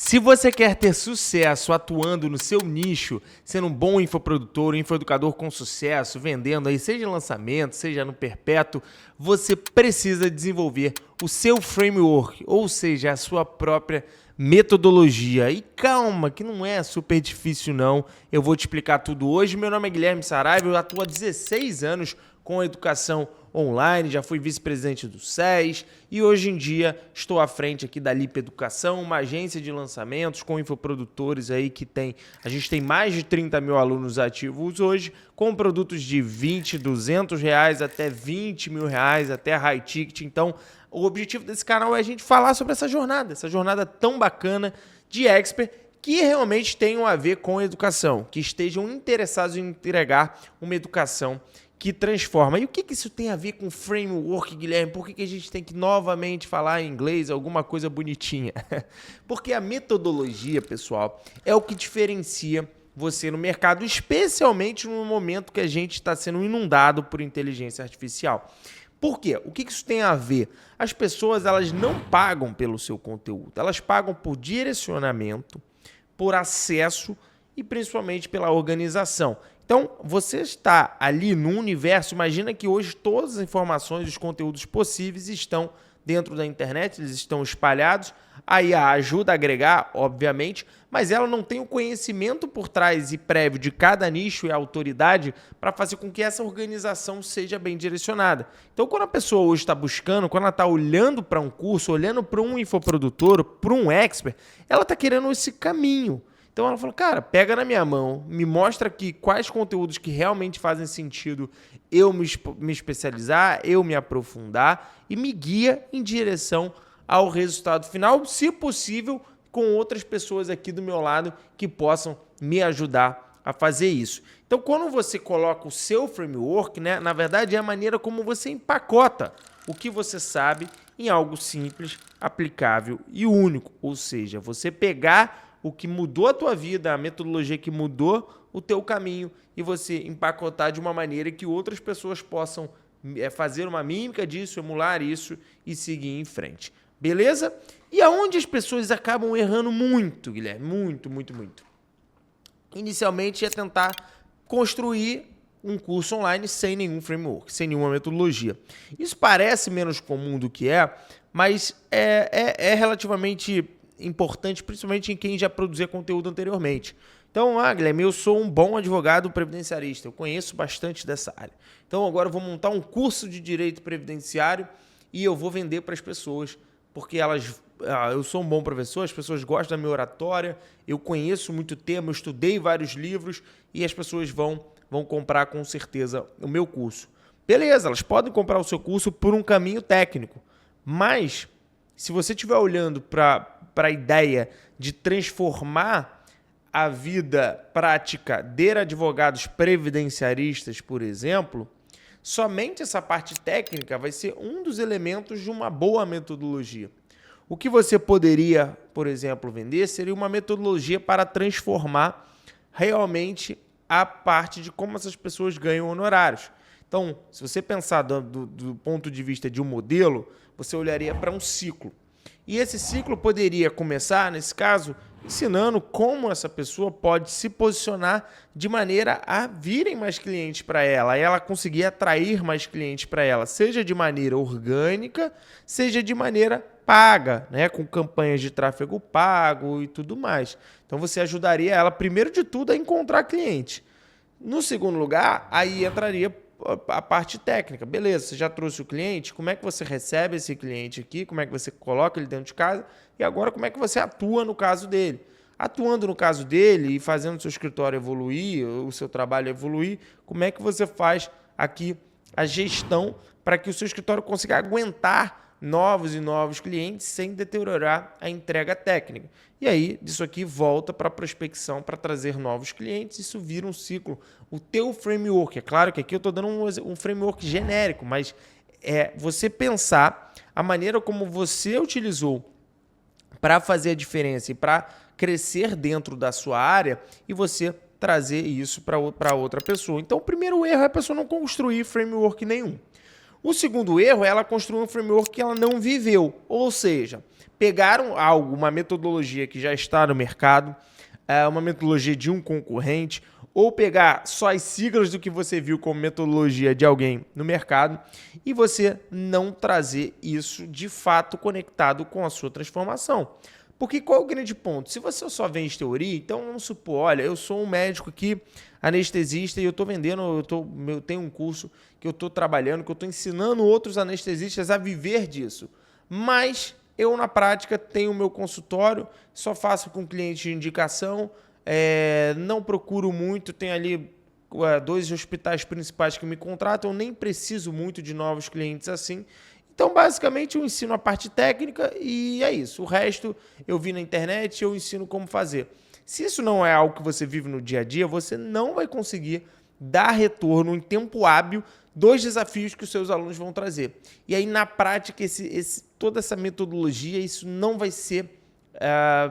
Se você quer ter sucesso atuando no seu nicho, sendo um bom infoprodutor, infoeducador com sucesso, vendendo aí, seja em lançamento, seja no perpétuo, você precisa desenvolver o seu framework, ou seja, a sua própria metodologia. E calma, que não é super difícil não, eu vou te explicar tudo hoje. Meu nome é Guilherme Saraiva, eu atuo há 16 anos com educação online, já fui vice-presidente do SES e hoje em dia estou à frente aqui da Lipa Educação, uma agência de lançamentos com infoprodutores aí que a gente tem mais de 30 mil alunos ativos hoje, com produtos de 20, 200 reais até 20 mil reais, até high ticket. Então, o objetivo desse canal é a gente falar sobre essa jornada tão bacana de expert que realmente tenham a ver com educação, que estejam interessados em entregar uma educação que transforma. E o que isso tem a ver com framework, Guilherme? Por que a gente tem que novamente falar em inglês alguma coisa bonitinha? Porque a metodologia, pessoal, é o que diferencia você no mercado, especialmente no momento que a gente está sendo inundado por inteligência artificial. Por quê? O que isso tem a ver? As pessoas elas não pagam pelo seu conteúdo, elas pagam por direcionamento, por acesso e principalmente pela organização. Então, você está ali no universo, imagina que hoje todas as informações, os conteúdos possíveis estão dentro da internet, eles estão espalhados, aí a ajuda a agregar, obviamente, mas ela não tem o conhecimento por trás e prévio de cada nicho e autoridade para fazer com que essa organização seja bem direcionada. Então, quando a pessoa hoje está buscando, quando ela está olhando para um curso, olhando para um infoprodutor, para um expert, ela está querendo esse caminho. Então ela falou, cara, pega na minha mão, me mostra aqui quais conteúdos que realmente fazem sentido eu me especializar, eu me aprofundar e me guia em direção ao resultado final, se possível, com outras pessoas aqui do meu lado que possam me ajudar a fazer isso. Então, quando você coloca o seu framework, né, na verdade é a maneira como você empacota o que você sabe em algo simples, aplicável e único. Ou seja, você pegar o que mudou a tua vida, a metodologia que mudou o teu caminho e você empacotar de uma maneira que outras pessoas possam fazer uma mímica disso, emular isso e seguir em frente. Beleza? E aonde as pessoas acabam errando muito, Guilherme? Muito. Inicialmente é tentar construir um curso online sem nenhum framework, sem nenhuma metodologia. Isso parece menos comum do que mas é relativamente importante, principalmente em quem já produzia conteúdo anteriormente. Então, Guilherme, eu sou um bom advogado previdenciarista, eu conheço bastante dessa área. Então, agora eu vou montar um curso de direito previdenciário e eu vou vender para as pessoas, porque eu sou um bom professor, as pessoas gostam da minha oratória, eu conheço muito tema, eu estudei vários livros e as pessoas vão comprar com certeza o meu curso. Beleza, elas podem comprar o seu curso por um caminho técnico, mas se você estiver olhando para a ideia de transformar a vida prática de advogados previdenciaristas, por exemplo, somente essa parte técnica vai ser um dos elementos de uma boa metodologia. O que você poderia, por exemplo, vender seria uma metodologia para transformar realmente a parte de como essas pessoas ganham honorários. Então, se você pensar do ponto de vista de um modelo, você olharia para um ciclo. E esse ciclo poderia começar, nesse caso, ensinando como essa pessoa pode se posicionar de maneira a virem mais clientes para ela, e ela conseguir atrair mais clientes para ela, seja de maneira orgânica, seja de maneira paga, né, com campanhas de tráfego pago e tudo mais. Então você ajudaria ela, primeiro de tudo, a encontrar cliente. No segundo lugar, aí entraria a parte técnica. Beleza, você já trouxe o cliente, como é que você recebe esse cliente aqui, como é que você coloca ele dentro de casa e agora como é que você atua no caso dele. Atuando no caso dele e fazendo o seu escritório evoluir, o seu trabalho evoluir, como é que você faz aqui a gestão para que o seu escritório consiga aguentar novos e novos clientes sem deteriorar a entrega técnica. E aí, disso aqui, volta para a prospecção para trazer novos clientes. Isso vira um ciclo. O teu framework, é claro que aqui eu estou dando um framework genérico, mas é você pensar a maneira como você utilizou para fazer a diferença e para crescer dentro da sua área e você trazer isso para outra pessoa. Então, o primeiro erro é a pessoa não construir framework nenhum. O segundo erro é ela construir um framework que ela não viveu, ou seja, pegaram algo, uma metodologia que já está no mercado, uma metodologia de um concorrente, ou pegar só as siglas do que você viu como metodologia de alguém no mercado e você não trazer isso de fato conectado com a sua transformação. Porque qual é o grande ponto? Se você só vende teoria, então vamos supor, olha, eu sou um médico aqui, anestesista, e eu estou vendendo, eu tenho um curso que eu estou trabalhando, que eu estou ensinando outros anestesistas a viver disso. Mas eu, na prática, tenho o meu consultório, só faço com cliente de indicação, não procuro muito, tenho ali 2 hospitais principais que me contratam, nem preciso muito de novos clientes assim. Então, basicamente, eu ensino a parte técnica e é isso. O resto eu vi na internet e eu ensino como fazer. Se isso não é algo que você vive no dia a dia, você não vai conseguir dar retorno em tempo hábil dos desafios que os seus alunos vão trazer. E aí, na prática, toda essa metodologia, isso não vai ser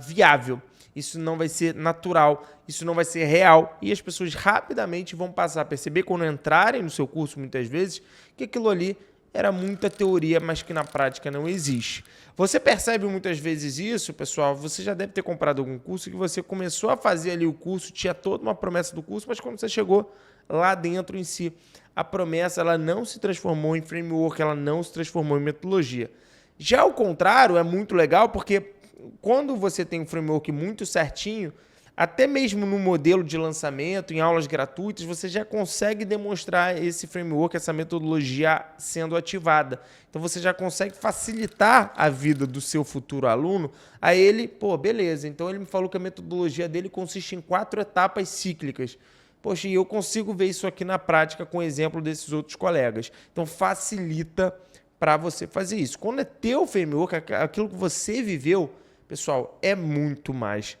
viável, isso não vai ser natural, isso não vai ser real. E as pessoas rapidamente vão passar a perceber, quando entrarem no seu curso, muitas vezes, que aquilo ali era muita teoria, mas que na prática não existe. Você percebe muitas vezes isso, pessoal, você já deve ter comprado algum curso que você começou a fazer ali o curso, tinha toda uma promessa do curso, mas quando você chegou lá dentro em si, a promessa ela não se transformou em framework, ela não se transformou em metodologia. Já o contrário é muito legal, porque quando você tem um framework muito certinho, até mesmo no modelo de lançamento, em aulas gratuitas, você já consegue demonstrar esse framework, essa metodologia sendo ativada. Então, você já consegue facilitar a vida do seu futuro aluno. A ele, beleza, então ele me falou que a metodologia dele consiste em 4 etapas cíclicas. Poxa, e eu consigo ver isso aqui na prática com o exemplo desses outros colegas. Então, facilita para você fazer isso. Quando é teu framework, aquilo que você viveu, pessoal, é muito mais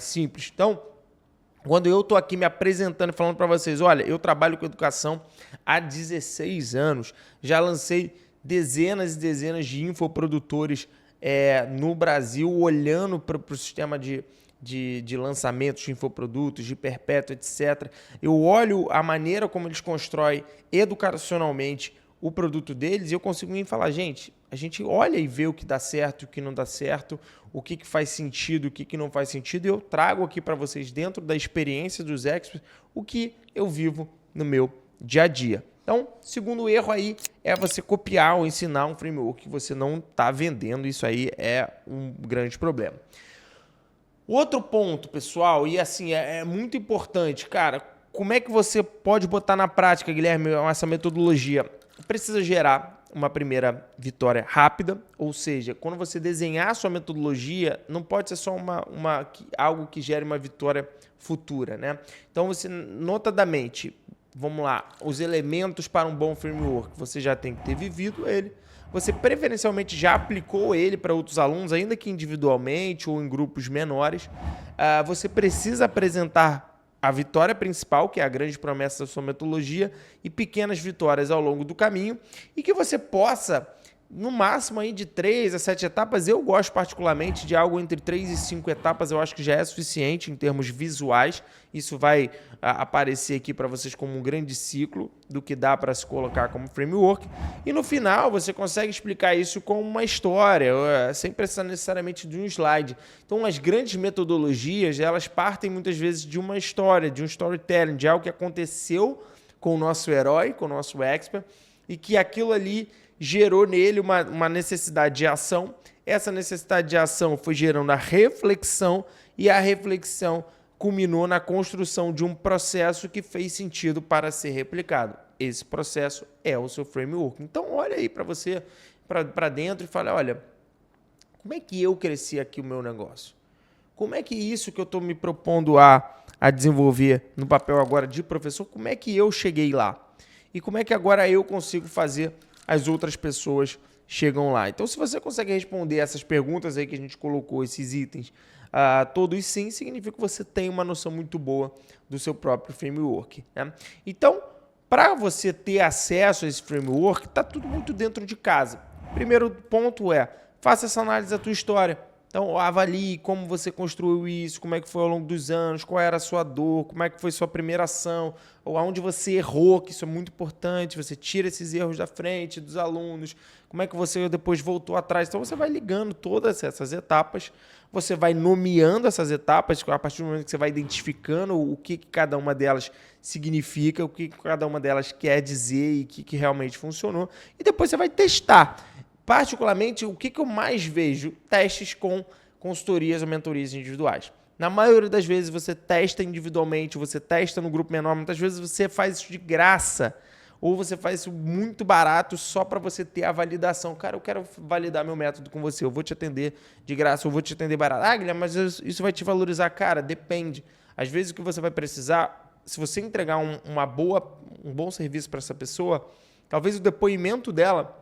simples. Então, quando eu estou aqui me apresentando e falando para vocês, olha, eu trabalho com educação há 16 anos, já lancei dezenas e dezenas de infoprodutores no Brasil, olhando para o sistema de lançamentos de infoprodutos, de perpétuo, etc. Eu olho a maneira como eles constroem educacionalmente o produto deles e eu consigo me falar, gente, a gente olha e vê o que dá certo, o que não dá certo, o que faz sentido, o que não faz sentido, e eu trago aqui para vocês, dentro da experiência dos experts, o que eu vivo no meu dia a dia. Então, segundo erro aí é você copiar ou ensinar um framework que você não está vendendo, isso aí é um grande problema. Outro ponto, pessoal, e assim, é muito importante, cara, como é que você pode botar na prática, Guilherme, essa metodologia? Precisa gerar uma primeira vitória rápida, ou seja, quando você desenhar a sua metodologia, não pode ser só algo que gere uma vitória futura, né? Então, você, notadamente, vamos lá, os elementos para um bom framework, você já tem que ter vivido ele, você preferencialmente já aplicou ele para outros alunos, ainda que individualmente ou em grupos menores, você precisa apresentar a vitória principal, que é a grande promessa da sua metodologia, e pequenas vitórias ao longo do caminho, e que você possa, no máximo, aí de 3 a 7 etapas. Eu gosto particularmente de algo entre 3 e 5 etapas, eu acho que já é suficiente em termos visuais. Isso vai aparecer aqui para vocês como um grande ciclo do que dá para se colocar como framework. E no final você consegue explicar isso com uma história, sem precisar necessariamente de um slide. Então as grandes metodologias, elas partem muitas vezes de uma história, de um storytelling, de algo que aconteceu com o nosso herói, com o nosso expert, e que aquilo ali gerou nele uma necessidade de ação. Essa necessidade de ação foi gerando a reflexão, e a reflexão culminou na construção de um processo que fez sentido para ser replicado. Esse processo é o seu framework. Então, olha aí para você, para dentro, e fala, olha, como é que eu cresci aqui o meu negócio? Como é que isso que eu estou me propondo a desenvolver no papel agora de professor, como é que eu cheguei lá? E como é que agora eu consigo fazer as outras pessoas chegam lá? Então, se você consegue responder essas perguntas aí que a gente colocou, esses itens, todos sim, significa que você tem uma noção muito boa do seu próprio framework, né? Então, para você ter acesso a esse framework, está tudo muito dentro de casa. Primeiro ponto faça essa análise da tua história. Então, avalie como você construiu isso, como é que foi ao longo dos anos, qual era a sua dor, como é que foi sua primeira ação, ou aonde você errou, que isso é muito importante, você tira esses erros da frente dos alunos, como é que você depois voltou atrás. Então, você vai ligando todas essas etapas, você vai nomeando essas etapas, a partir do momento que você vai identificando o que cada uma delas significa, o que cada uma delas quer dizer e o que realmente funcionou, e depois você vai testar. Particularmente, o que eu mais vejo? Testes com consultorias ou mentorias individuais. Na maioria das vezes você testa individualmente, você testa no grupo menor, muitas vezes você faz isso de graça, ou você faz isso muito barato só para você ter a validação. Cara, eu quero validar meu método com você, eu vou te atender de graça, eu vou te atender barato. Ah, Guilherme, mas isso vai te valorizar. Cara, depende. Às vezes o que você vai precisar, se você entregar um bom serviço para essa pessoa, talvez o depoimento dela,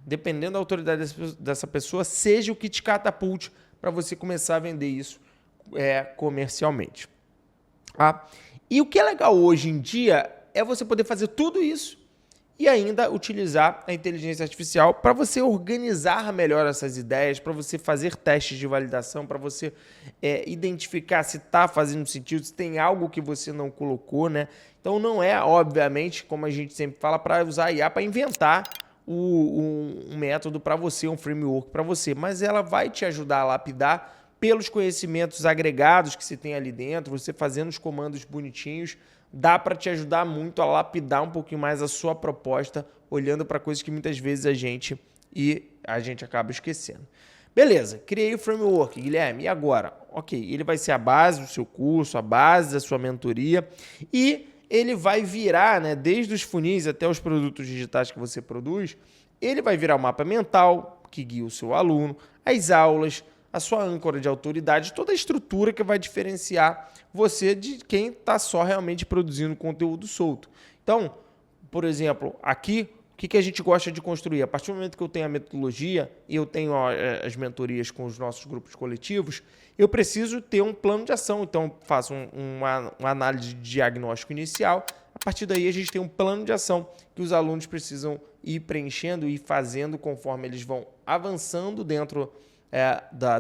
dependendo da autoridade dessa pessoa, seja o que te catapulte para você começar a vender isso comercialmente. Tá? E o que é legal hoje em dia é você poder fazer tudo isso e ainda utilizar a inteligência artificial para você organizar melhor essas ideias, para você fazer testes de validação, para você identificar se está fazendo sentido, se tem algo que você não colocou, né? Então não é, obviamente, como a gente sempre fala, para usar a IA para inventar um método para você, um framework para você, mas ela vai te ajudar a lapidar pelos conhecimentos agregados que se tem ali dentro, você fazendo os comandos bonitinhos, dá para te ajudar muito a lapidar um pouquinho mais a sua proposta, olhando para coisas que muitas vezes a gente acaba esquecendo. Beleza, criei o framework, Guilherme, e agora? Ok, ele vai ser a base do seu curso, a base da sua mentoria e ele vai virar, né, desde os funis até os produtos digitais que você produz, ele vai virar o mapa mental que guia o seu aluno, as aulas, a sua âncora de autoridade, toda a estrutura que vai diferenciar você de quem está só realmente produzindo conteúdo solto. Então, por exemplo, aqui, o que a gente gosta de construir? A partir do momento que eu tenho a metodologia e eu tenho as mentorias com os nossos grupos coletivos, eu preciso ter um plano de ação. Então, faço uma análise de diagnóstico inicial. A partir daí, a gente tem um plano de ação que os alunos precisam ir preenchendo e fazendo conforme eles vão avançando dentro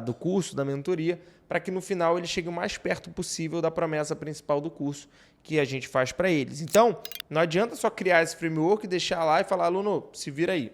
do curso, da mentoria, para que no final eles cheguem o mais perto possível da promessa principal do curso que a gente faz para eles. Então, não adianta só criar esse framework e deixar lá e falar, aluno, se vira aí.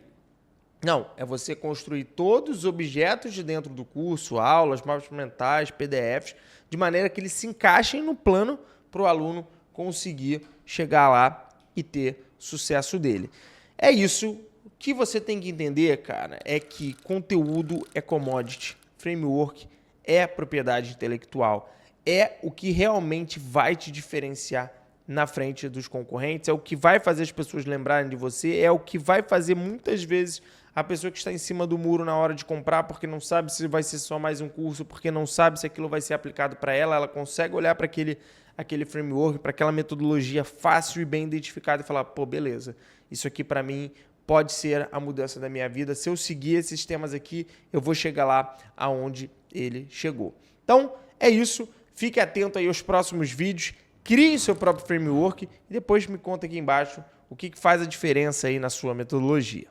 Não, é você construir todos os objetos de dentro do curso, aulas, mapas mentais, PDFs, de maneira que eles se encaixem no plano para o aluno conseguir chegar lá e ter sucesso dele. É isso. O que você tem que entender, cara, é que conteúdo é commodity, framework é propriedade intelectual, é o que realmente vai te diferenciar na frente dos concorrentes, é o que vai fazer as pessoas lembrarem de você, é o que vai fazer muitas vezes a pessoa que está em cima do muro na hora de comprar, porque não sabe se vai ser só mais um curso, porque não sabe se aquilo vai ser aplicado para ela, ela consegue olhar para aquele framework, para aquela metodologia fácil e bem identificada e falar, pô, beleza, isso aqui para mim pode ser a mudança da minha vida. Se eu seguir esses temas aqui, eu vou chegar lá aonde ele chegou. Então, é isso. Fique atento aí aos próximos vídeos. Crie seu próprio framework e depois me conta aqui embaixo o que faz a diferença aí na sua metodologia.